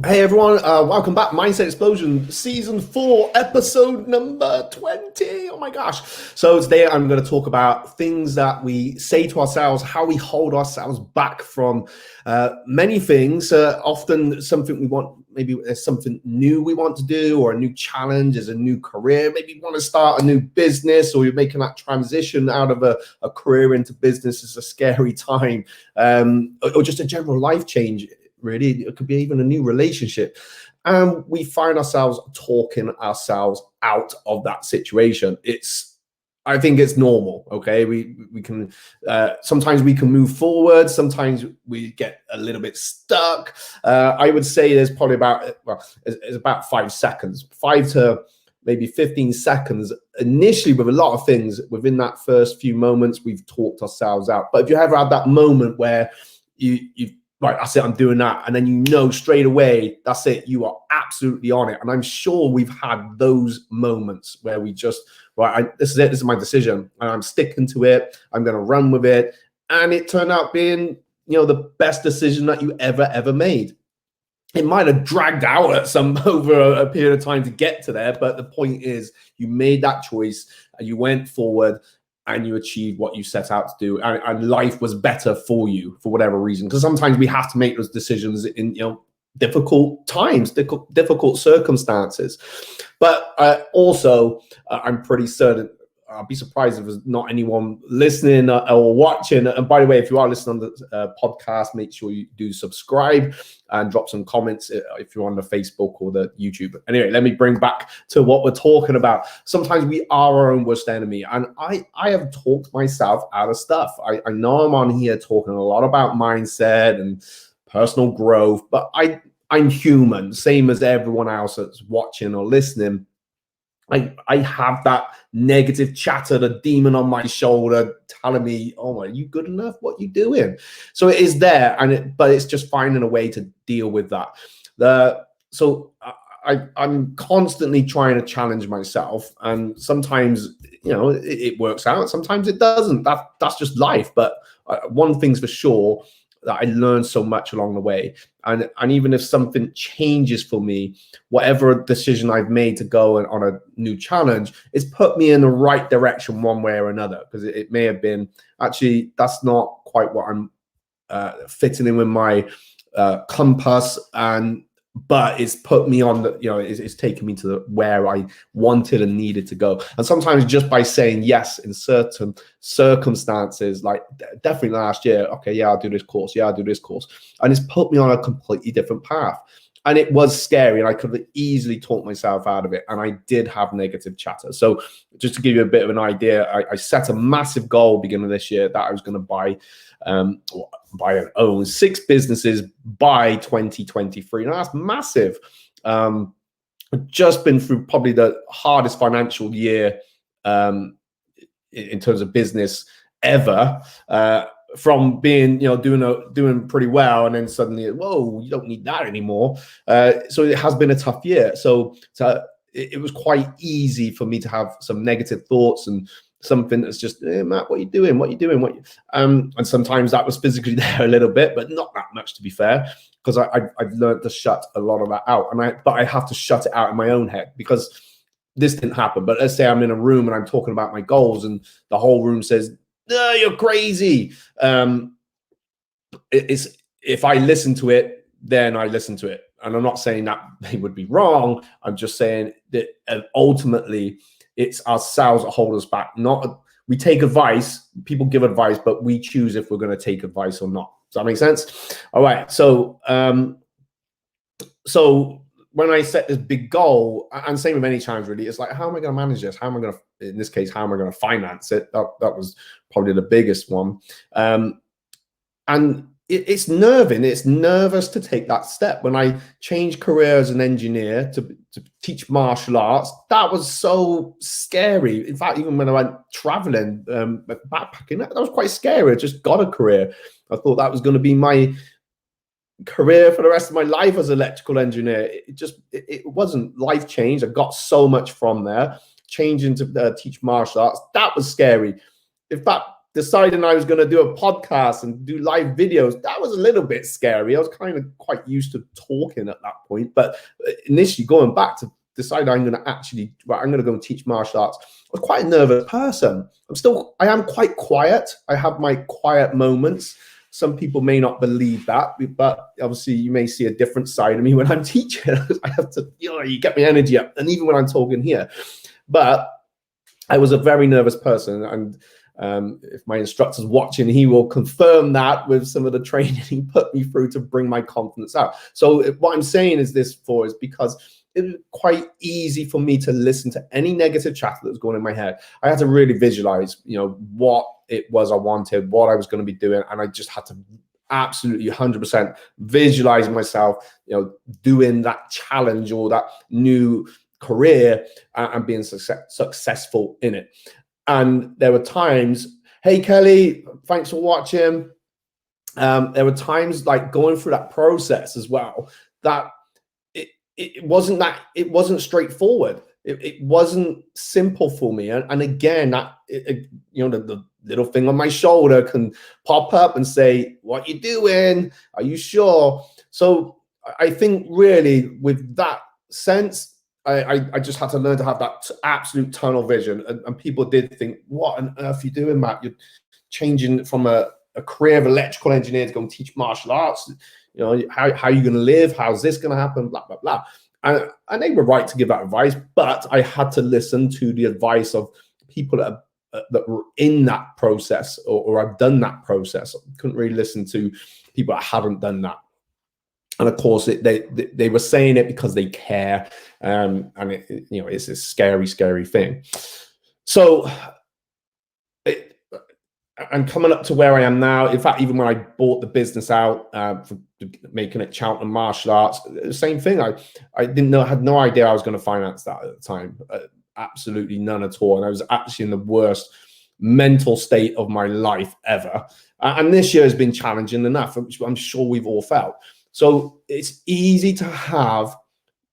Hey everyone, welcome back. Mindset Explosion, season 4, episode number 20. Oh my gosh. So today I'm going to talk about things that we say to ourselves, how we hold ourselves back from many things. Often something we want, maybe there's something new we want to do, or a new challenge, as a new career. Maybe you want to start a new business, or you're making that transition out of a career into business. It's a scary time, or just a general life change. Really, it could be even a new relationship, and we find ourselves talking ourselves out of that situation. I think it's normal. Okay, we can sometimes we can move forward, sometimes we get a little bit stuck. I would say there's probably it's about 5 seconds, 5 to maybe 15 seconds initially, with a lot of things within that first few moments we've talked ourselves out. But if you ever had that moment where you've right, that's it, I'm doing that, and then you know straight away, that's it, you are absolutely on it. And I'm sure we've had those moments where we just, right, this is it, this is my decision, and I'm sticking to it, I'm going to run with it, and it turned out being, the best decision that you ever made. It might have dragged out at some over a period of time to get to there, but the point is, you made that choice and you went forward, and you achieved what you set out to do, and life was better for you for whatever reason. Because sometimes we have to make those decisions in difficult times, difficult circumstances. But also, I'm pretty certain, I'll be surprised if there's not anyone listening or watching. And by the way, if you are listening on the podcast, make sure you do subscribe and drop some comments if you're on the Facebook or the YouTube. Anyway, let me bring back to what we're talking about. Sometimes we are our own worst enemy. And I have talked myself out of stuff. I know I'm on here talking a lot about mindset and personal growth, but I'm human, same as everyone else that's watching or listening. I have that negative chatter, the demon on my shoulder telling me, oh, are you good enough? What are you doing? So it is there, but it's just finding a way to deal with that. So I'm constantly trying to challenge myself, and sometimes, it works out, sometimes it doesn't. That's just life. But one thing's for sure, that I learned so much along the way. And even if something changes for me, whatever decision I've made to go on a new challenge, it's put me in the right direction one way or another. Because it may have been, actually, that's not quite what I'm fitting in with my compass, but it's put me on the, it's taken me to where I wanted and needed to go. And sometimes just by saying yes in certain circumstances, like definitely last year, okay, yeah, I'll do this course. Yeah, I'll do this course. And it's put me on a completely different path. And it was scary, and I could have easily talked myself out of it. And I did have negative chatter. So just to give you a bit of an idea, I set a massive goal beginning of this year that I was going to buy and own 6 businesses by 2023. Now that's massive. Just been through probably the hardest financial year in terms of business ever. From being, doing pretty well, and then suddenly, whoa, you don't need that anymore. So it has been a tough year. So it was quite easy for me to have some negative thoughts and something that's just, hey, Matt, what are you doing? What are you doing? And sometimes that was physically there a little bit, but not that much, to be fair, because I've learned to shut a lot of that out. But I have to shut it out in my own head, because this didn't happen. But let's say I'm in a room and I'm talking about my goals, and the whole room says, no, you're crazy. If I listen to it, then I listen to it. And I'm not saying that they would be wrong. I'm just saying that ultimately it's ourselves that hold us back. We take advice, people give advice, but we choose if we're going to take advice or not. Does that make sense? All right. So when I set this big goal, and same with any challenge really, it's like, how am I going to manage this? How am I going to, in this case, how am I going to finance it? That was probably the biggest one. And it's nerving. It's nervous to take that step. When I changed career as an engineer to teach martial arts, that was so scary. In fact, even when I went traveling, backpacking, that was quite scary. I just got a career. I thought that was going to be my career for the rest of my life as an electrical engineer. It wasn't. Life changed. I got so much from there. Changing to teach martial arts, that was scary. In fact, deciding I was going to do a podcast and do live videos, that was a little bit scary. I was kind of quite used to talking at that point. But initially going back to decide I'm going to go and teach martial arts, I was quite a nervous person. I am quite quiet. I have my quiet moments. Some people may not believe that, but obviously you may see a different side of me when I'm teaching. I have to, you get my energy up. And even when I'm talking here, but I was a very nervous person. And if my instructor's watching, he will confirm that with some of the training he put me through to bring my confidence out. So what I'm saying is because it was quite easy for me to listen to any negative chatter that was going in my head. I had to really visualize, what it was I wanted, what I was going to be doing. And I just had to absolutely 100% visualize myself, doing that challenge or that new career and being successful in it. And there were times, hey, Kelly, thanks for watching. There were times like going through that process as well, that it wasn't straightforward. It wasn't simple for me. And again, the little thing on my shoulder can pop up and say, what you doing? Are you sure? So I think really with that sense, I just had to learn to have that absolute tunnel vision. And people did think, what on earth are you doing, Matt? You're changing from a career of electrical engineer to go and teach martial arts. How are you going to live? How's this going to happen? Blah, blah, blah. And they were right to give that advice, but I had to listen to the advice of people that were in that process or have done that process. I couldn't really listen to people that haven't done that. And of course, they were saying it because they care, and it's a scary, scary thing. So I'm coming up to where I am now. In fact, even when I bought the business out for making it Cheltenham Martial Arts, the same thing. I had no idea I was going to finance that at the time. Absolutely none at all. And I was actually in the worst mental state of my life ever. And this year has been challenging enough, which I'm sure we've all felt. So it's easy to have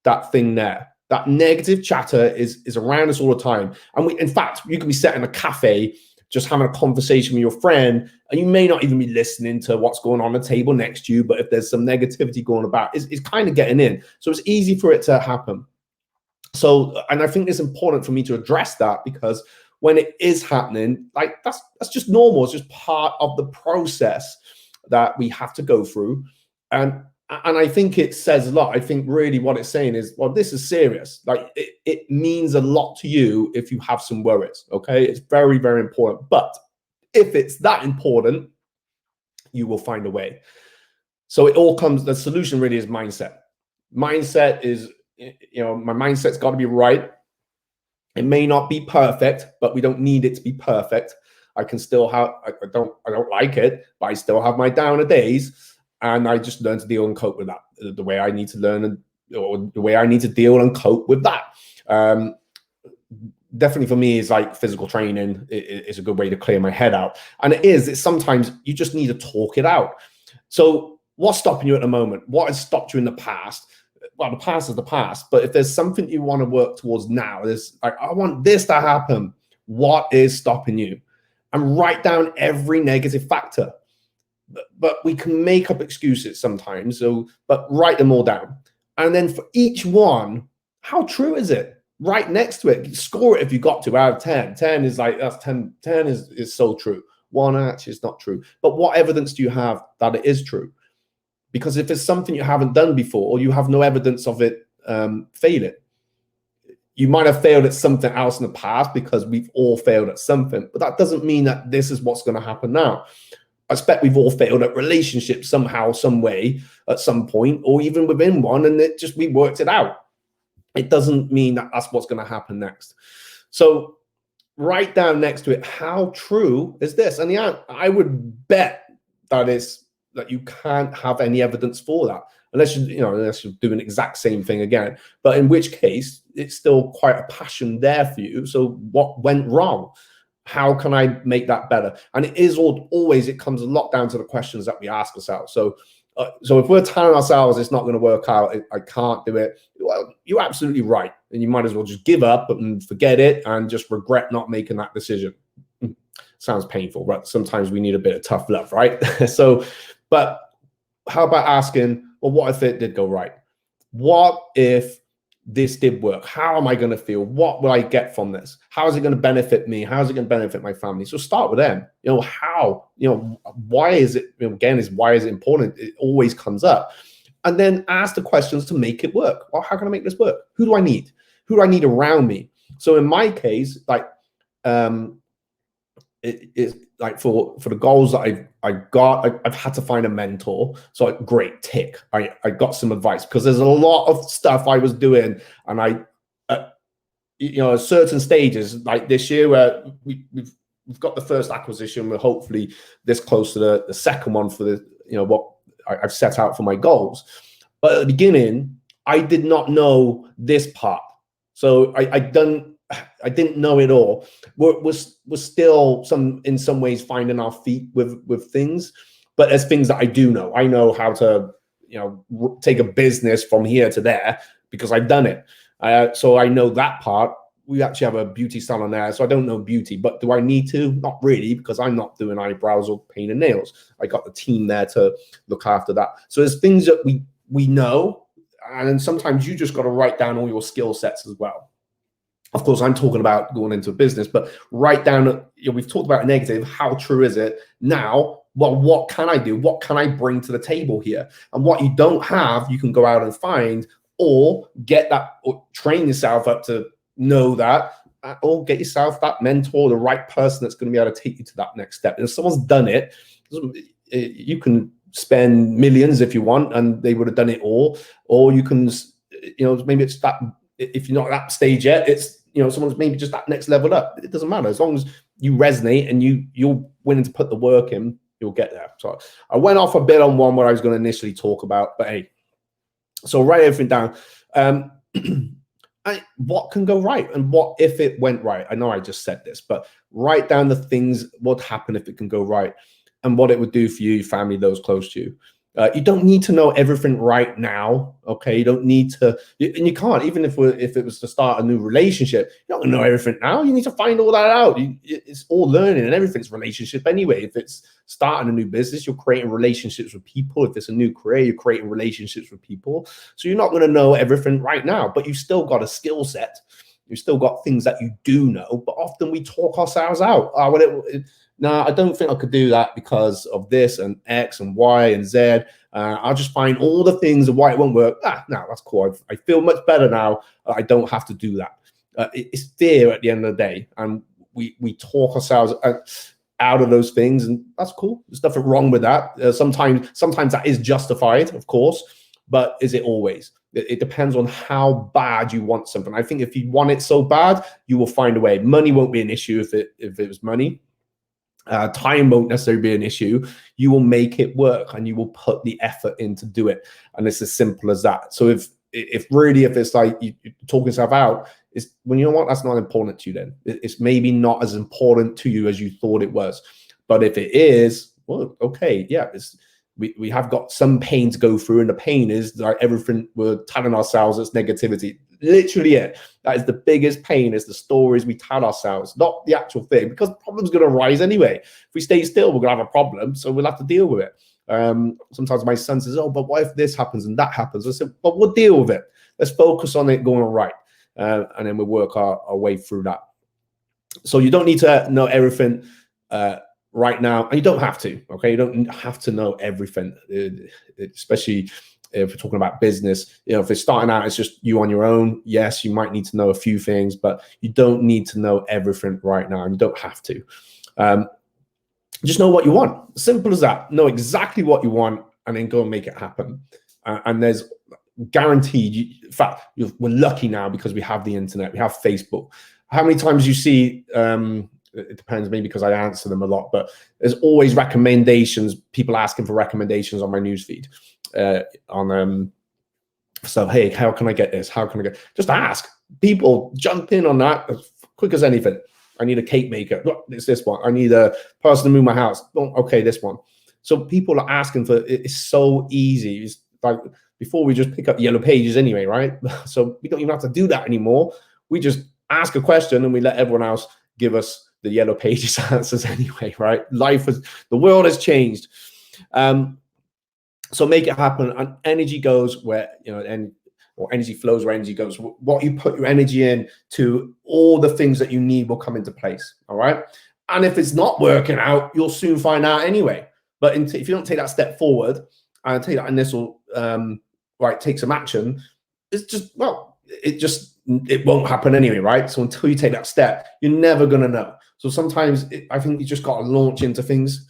that thing there. That negative chatter is around us all the time. And in fact, you can be sat in a cafe just having a conversation with your friend, and you may not even be listening to what's going on the table next to you, but if there's some negativity going about, it's kind of getting in. So it's easy for it to happen. So, and I think it's important for me to address that, because when it is happening, like that's just normal. It's just part of the process that we have to go through. And I think it says a lot. I think really what it's saying is, well, this is serious. Like it means a lot to you if you have some worries, okay? It's very, very important. But if it's that important, you will find a way. So the solution really is mindset. Mindset is, my mindset's got to be right. It may not be perfect, but we don't need it to be perfect. I can still have, I don't like it, but I still have my downer days. And I just learn to deal and cope with that the way I need to learn, or the way I need to deal and cope with that. Definitely for me, is like physical training is a good way to clear my head out. And it's sometimes you just need to talk it out. So what's stopping you at the moment? What has stopped you in the past? Well, the past is the past. But if there's something you want to work towards now, there's like, I want this to happen. What is stopping you? And write down every negative factor. But we can make up excuses sometimes. But write them all down. And then for each one, how true is it? Right next to it, score it if you got to out of 10. 10 is like, that's 10. 10 is so true. 1 actually is not true. But what evidence do you have that it is true? Because if it's something you haven't done before, or you have no evidence of it failing, you might have failed at something else in the past, because we've all failed at something. But that doesn't mean that this is what's going to happen now. I expect we've all failed at relationships somehow, some way, at some point, or even within one, and we worked it out. It doesn't mean that that's what's going to happen next. So write down next to it, how true is this? And I would bet that you can't have any evidence for that, unless you're doing the exact same thing again. But in which case, it's still quite a passion there for you. So what went wrong? How can I make that better? And it is always, it comes a lot down to the questions that we ask ourselves. So if we're telling ourselves it's not going to work out, I can't do it, well, you're absolutely right. And you might as well just give up and forget it and just regret not making that decision. sounds painful, but sometimes we need a bit of tough love, right? So, but how about asking, well, what if it did go right? What if this did work? How am I going to feel? What will I get from this? How is it going to benefit me? How is it going to benefit my family? So start with them. How, why is it, again, why is it important? It always comes up. And then ask the questions to make it work. Well, how can I make this work? Who do I need? Who do I need around me? So in my case, like, it's like for the goals that I've had to find a mentor. So great, tick. I got some advice because there's a lot of stuff I was doing, and at certain stages, like this year where we've got the first acquisition, we're hopefully this close to the second one for the what I've set out for my goals. But at the beginning, I did not know this part, so I didn't know it all. We're still in some ways finding our feet with things, but there's things that I do know. I know how to take a business from here to there because I've done it. So I know that part. We actually have a beauty salon there, so I don't know beauty, but do I need to? Not really, because I'm not doing eyebrows or painting nails. I got the team there to look after that. So there's things that we know, and then sometimes you just got to write down all your skill sets as well. Of course, I'm talking about going into a business, but write down, we've talked about negative. How true is it? Now, well, what can I do? What can I bring to the table here? And what you don't have, you can go out and find, or get that, or train yourself up to know that, or get yourself that mentor, the right person that's going to be able to take you to that next step. And if someone's done it, you can spend millions if you want, and they would have done it all. Or you can, maybe it's that, if you're not at that stage yet, it's, someone's maybe just that next level up. It doesn't matter. As long as you resonate and you're willing to put the work in, you'll get there. So I went off a bit on one where I was going to initially talk about, but hey, so write everything down. What can go right, and what if it went right? I know I just said this, but write down the things, what happened if it can go right, and what it would do for you, your family, those close to you. You don't need to know everything right now, okay? You don't need to, and you can't. Even if it was to start a new relationship, you don't know everything now. You need to find all that out. It's all learning, and everything's relationship anyway. If it's starting a new business, you're creating relationships with people. If it's a new career, you're creating relationships with people. So you're not going to know everything right now, but you've still got a skill set. You've still got things that you do know, but often we talk ourselves out. No, I don't think I could do that because of this and X and Y and Z. I'll just find all the things of why it won't work. No, that's cool. I feel much better now. I don't have to do that. It's fear at the end of the day. And we talk ourselves out of those things, and that's cool. There's nothing wrong with that. Sometimes that is justified, of course, but is it always? It depends on how bad you want something. I think if you want it so bad, you will find a way. Money won't be an issue if it was money. Time won't necessarily be an issue. You will make it work, and you will put the effort in to do it. And it's as simple as that. So if it's like you're talking yourself out, it's when you know what, that's not important to you. Then it's maybe not as important to you as you thought it was. But if it is, well, okay, yeah, we have got some pain to go through, and the pain is like everything we're telling ourselves it's negativity. Literally it. That is the biggest pain, is the stories we tell ourselves, not the actual thing, because the problem's going to arise anyway. If we stay still, we're going to have a problem, so we'll have to deal with it. Sometimes my son says, oh, but what if this happens and that happens? I said, but we'll deal with it. Let's focus on it going right, and then we'll work our way through that. So you don't need to know everything right now, and you don't have to, okay? You don't have to know everything, especially if we're talking about business. If it's starting out, it's just you on your own. Yes, you might need to know a few things, but you don't need to know everything right now, and you don't have to. Just know what you want. Simple as that. Know exactly what you want, and then go and make it happen. And there's guaranteed, in fact, we're lucky now because we have the internet, we have Facebook. How many times you see, it depends, maybe because I answer them a lot, but there's always recommendations, people asking for recommendations on my newsfeed. So hey, how can I get this? How can I get? Just ask. People jump in on that as quick as anything. I need a cake maker. Look, it's this one. I need a person to move my house. Oh, okay, this one. So people are asking for it. It's so easy. It's like before we just pick up yellow pages anyway, right? So we don't even have to do that anymore. We just ask a question and we let everyone else give us the Yellow Pages answers anyway, right? The world has changed. So make it happen, and energy goes where, or energy flows where energy goes. What you put your energy in to, all the things that you need will come into place. All right. And if it's not working out, you'll soon find out anyway. But if you don't take that step forward and take that initial, take some action, it's just, it won't happen anyway, right? So until you take that step, you're never going to know. So sometimes I think you just got to launch into things,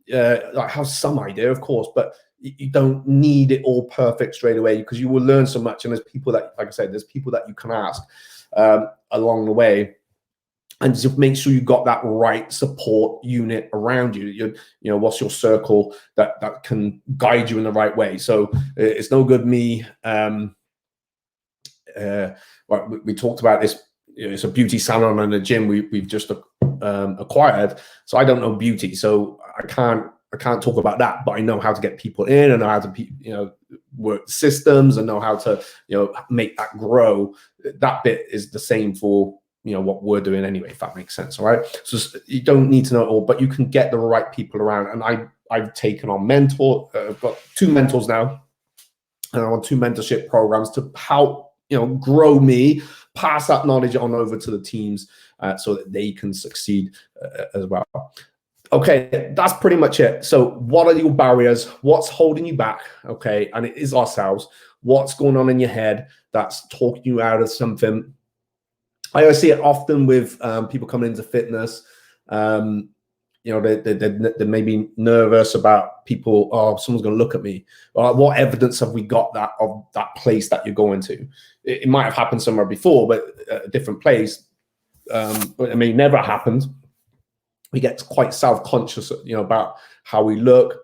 have some idea, of course, but you don't need it all perfect straight away, because you will learn so much. And there's people that, like I said, there's people that you can ask along the way, and just make sure you got that right support unit around you. What's your circle that can guide you in the right way. So it's no good me. We talked about this. It's a beauty salon and a gym we've just acquired. So I don't know beauty, so I can't talk about that, but I know how to get people in, and know how to work systems, and know how to make that grow. That bit is the same for what we're doing anyway, if that makes sense. All right, so you don't need to know it all, but you can get the right people around. And I've taken on I've got 2 mentors now, and I'm on 2 mentorship programs to help grow me, pass that knowledge on over to the teams, so that they can succeed as well. Okay, that's pretty much it. So what are your barriers? What's holding you back? Okay, and it is ourselves. What's going on in your head that's talking you out of something? I see it often with people coming into fitness. They may be nervous about people. Oh, someone's going to look at me. What evidence have we got of that place that you're going to? It might have happened somewhere before, but a different place. But it may never happened. We get quite self-conscious, about how we look,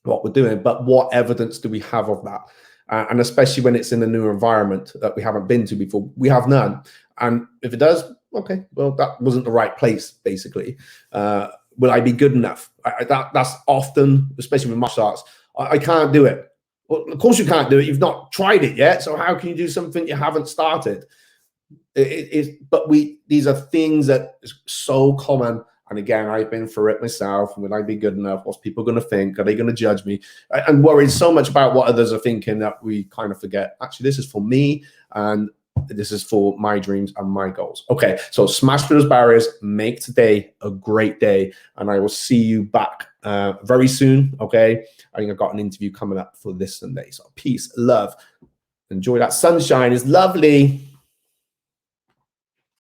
what we're doing. But what evidence do we have of that? And especially when it's in a new environment that we haven't been to before, we have none. And if it does, okay, well, that wasn't the right place, basically. Will I be good enough? That's often, especially with martial arts, I can't do it. Well, of course you can't do it. You've not tried it yet. So how can you do something you haven't started? But these are things that is so common. And again, I've been through it myself. Will I be good enough? What's people going to think? Are they going to judge me? And worried so much about what others are thinking that we kind of forget, actually, this is for me, and this is for my dreams and my goals. Okay, so smash through those barriers, make today a great day, and I will see you back very soon. Okay, I think I've got an interview coming up for this Sunday. So peace, love, enjoy that sunshine. It's lovely.